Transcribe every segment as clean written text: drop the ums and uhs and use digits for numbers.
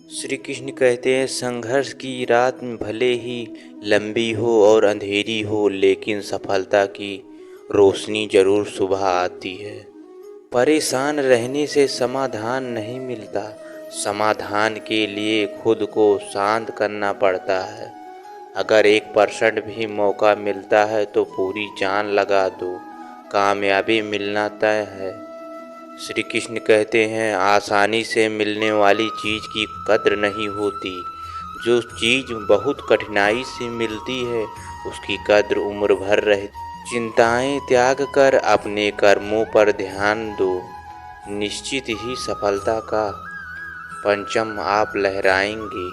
श्री कृष्ण कहते हैं संघर्ष की रात भले ही लंबी हो और अंधेरी हो, लेकिन सफलता की रोशनी जरूर सुबह आती है। परेशान रहने से समाधान नहीं मिलता, समाधान के लिए खुद को शांत करना पड़ता है। अगर 1% भी मौका मिलता है तो पूरी जान लगा दो, कामयाबी मिलना तय है। श्री कृष्ण कहते हैं आसानी से मिलने वाली चीज़ की कद्र नहीं होती, जो चीज़ बहुत कठिनाई से मिलती है उसकी कद्र उम्र भर रहती। चिंताएं त्याग कर अपने कर्मों पर ध्यान दो, निश्चित ही सफलता का परचम आप लहराएंगे।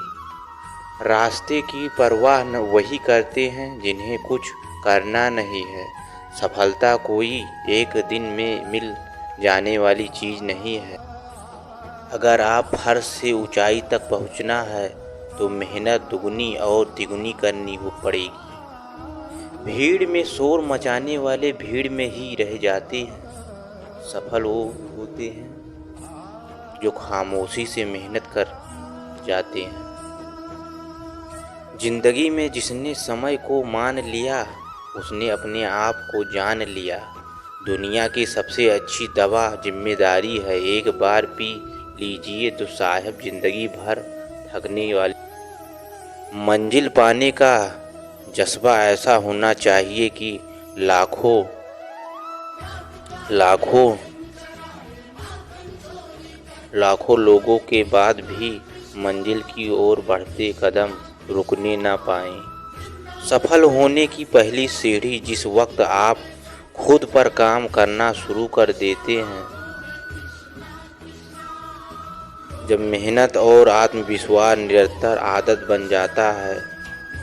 रास्ते की परवाह न वही करते हैं जिन्हें कुछ करना नहीं है। सफलता कोई एक दिन में मिल जाने वाली चीज़ नहीं है। अगर आप फर्श से ऊंचाई तक पहुंचना है तो मेहनत दुगनी और तिगुनी करनी हो पड़ेगी। भीड़ में शोर मचाने वाले भीड़ में ही रह जाते हैं। सफल वो होते हैं जो खामोशी से मेहनत कर जाते हैं। जिंदगी में जिसने समय को मान लिया उसने अपने आप को जान लिया। दुनिया की सबसे अच्छी दवा जिम्मेदारी है, एक बार पी लीजिए तो साहब जिंदगी भर थकने वाली। मंजिल पाने का जज्बा ऐसा होना चाहिए कि लाखों लाखों लाखों लोगों के बाद भी मंजिल की ओर बढ़ते कदम रुकने ना पाएं। सफल होने की पहली सीढ़ी जिस वक्त आप खुद पर काम करना शुरू कर देते हैं, जब मेहनत और आत्मविश्वास निरंतर आदत बन जाता है,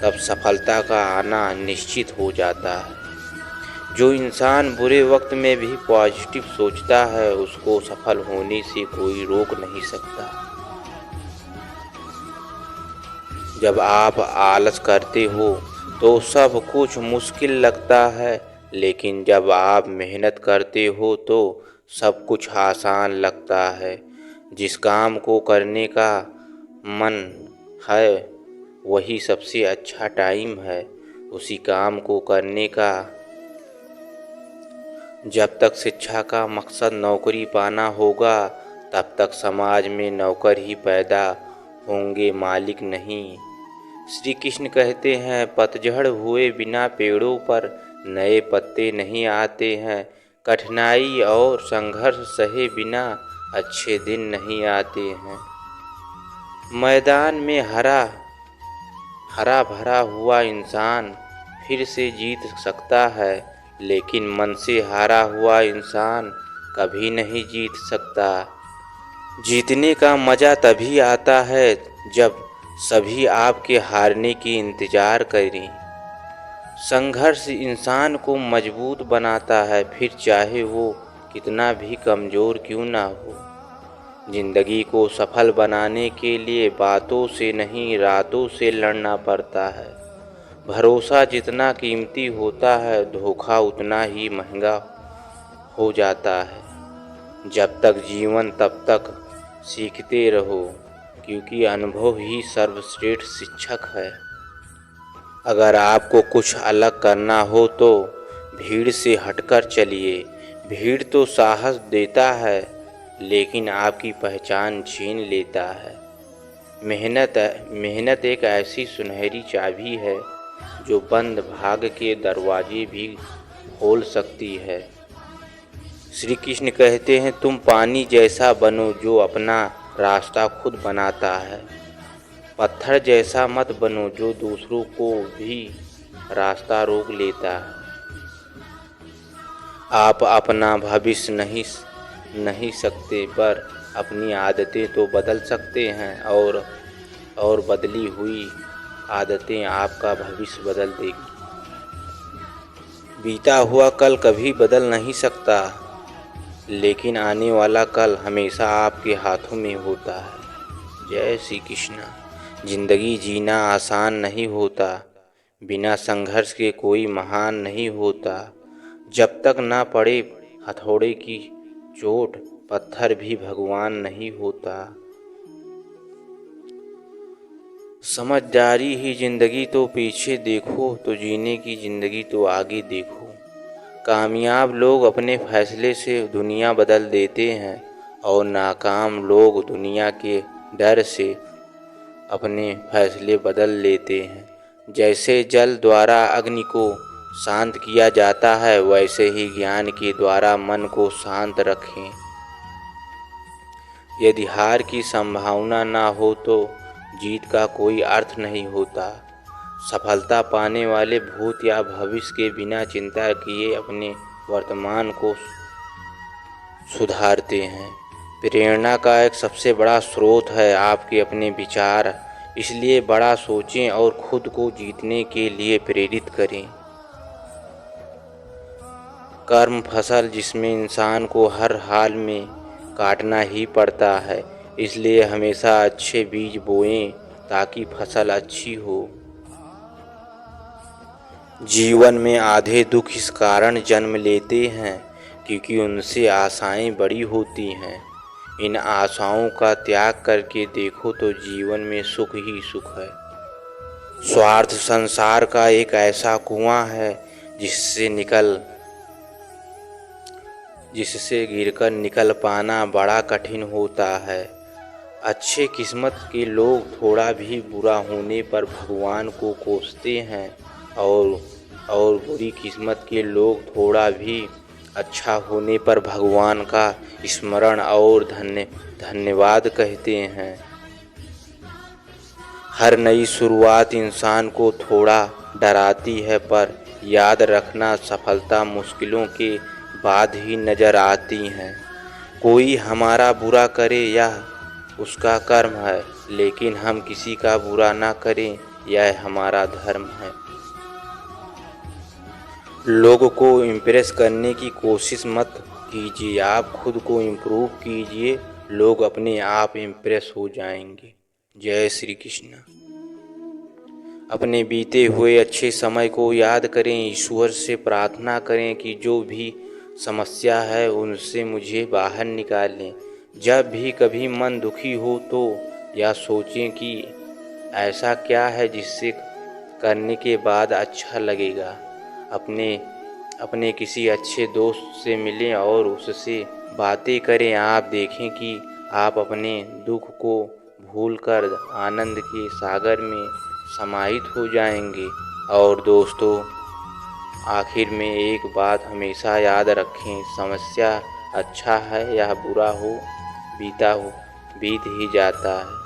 तब सफलता का आना निश्चित हो जाता है। जो इंसान बुरे वक्त में भी पॉजिटिव सोचता है उसको सफल होने से कोई रोक नहीं सकता। जब आप आलस करते हो तो सब कुछ मुश्किल लगता है, लेकिन जब आप मेहनत करते हो तो सब कुछ आसान लगता है। जिस काम को करने का मन है वही सबसे अच्छा टाइम है उसी काम को करने का। जब तक शिक्षा का मकसद नौकरी पाना होगा तब तक समाज में नौकर ही पैदा होंगे, मालिक नहीं। श्री कृष्ण कहते हैं पतझड़ हुए बिना पेड़ों पर नए पत्ते नहीं आते हैं, कठिनाई और संघर्ष सहे बिना अच्छे दिन नहीं आते हैं। मैदान में हरा भरा हुआ इंसान फिर से जीत सकता है, लेकिन मन से हारा हुआ इंसान कभी नहीं जीत सकता। जीतने का मज़ा तभी आता है जब सभी आपके हारने की इंतज़ार करें। संघर्ष इंसान को मजबूत बनाता है, फिर चाहे वो कितना भी कमज़ोर क्यों ना हो। जिंदगी को सफल बनाने के लिए बातों से नहीं रातों से लड़ना पड़ता है। भरोसा जितना कीमती होता है धोखा उतना ही महंगा हो जाता है। जब तक जीवन तब तक सीखते रहो, क्योंकि अनुभव ही सर्वश्रेष्ठ शिक्षक है। अगर आपको कुछ अलग करना हो तो भीड़ से हटकर चलिए। भीड़ तो साहस देता है लेकिन आपकी पहचान छीन लेता है। मेहनत एक ऐसी सुनहरी चाबी है जो बंद भाग के दरवाजे भी खोल सकती है। श्री कृष्ण कहते हैं तुम पानी जैसा बनो जो अपना रास्ता खुद बनाता है, पत्थर जैसा मत बनो जो दूसरों को भी रास्ता रोक लेता है। आप अपना भविष्य नहीं सकते, पर अपनी आदतें तो बदल सकते हैं और बदली हुई आदतें आपका भविष्य बदल देगी। बीता हुआ कल कभी बदल नहीं सकता, लेकिन आने वाला कल हमेशा आपके हाथों में होता है। जय श्री कृष्ण। जिंदगी जीना आसान नहीं होता, बिना संघर्ष के कोई महान नहीं होता। जब तक ना पड़े हथौड़े की चोट पत्थर भी भगवान नहीं होता। समझदारी ही जिंदगी तो पीछे देखो, तो जीने की जिंदगी तो आगे देखो। कामयाब लोग अपने फैसले से दुनिया बदल देते हैं और नाकाम लोग दुनिया के डर से अपने फैसले बदल लेते हैं। जैसे जल द्वारा अग्नि को शांत किया जाता है, वैसे ही ज्ञान के द्वारा मन को शांत रखें। यदि हार की संभावना ना हो तो जीत का कोई अर्थ नहीं होता। सफलता पाने वाले भूत या भविष्य के बिना चिंता किए अपने वर्तमान को सुधारते हैं। प्रेरणा का एक सबसे बड़ा स्रोत है आपके अपने विचार, इसलिए बड़ा सोचें और खुद को जीतने के लिए प्रेरित करें। कर्म फसल जिसमें इंसान को हर हाल में काटना ही पड़ता है, इसलिए हमेशा अच्छे बीज बोएं ताकि फसल अच्छी हो। जीवन में आधे दुख इस कारण जन्म लेते हैं क्योंकि उनसे आशाएं बड़ी होती हैं। इन आशाओं का त्याग करके देखो तो जीवन में सुख ही सुख है। स्वार्थ संसार का एक ऐसा कुआं है जिससे गिरकर निकल पाना बड़ा कठिन होता है। अच्छे किस्मत के लोग थोड़ा भी बुरा होने पर भगवान को कोसते हैं और बुरी किस्मत के लोग थोड़ा भी अच्छा होने पर भगवान का स्मरण और धन्यवाद कहते हैं। हर नई शुरुआत इंसान को थोड़ा डराती है, पर याद रखना सफलता मुश्किलों के बाद ही नजर आती हैं। कोई हमारा बुरा करे यह उसका कर्म है, लेकिन हम किसी का बुरा ना करें यह हमारा धर्म है। लोगों को इम्प्रेस करने की कोशिश मत कीजिए, आप खुद को इम्प्रूव कीजिए, लोग अपने आप इम्प्रेस हो जाएंगे। जय श्री कृष्ण। अपने बीते हुए अच्छे समय को याद करें, ईश्वर से प्रार्थना करें कि जो भी समस्या है उनसे मुझे बाहर निकालें। जब भी कभी मन दुखी हो तो यह सोचें कि ऐसा क्या है जिससे करने के बाद अच्छा लगेगा। अपने किसी अच्छे दोस्त से मिलें और उससे बातें करें। आप देखें कि आप अपने दुख को भूलकर आनंद के सागर में समाहित हो जाएंगे। और दोस्तों, आखिर में एक बात हमेशा याद रखें, समस्या अच्छा है या बुरा हो, बीत ही जाता है।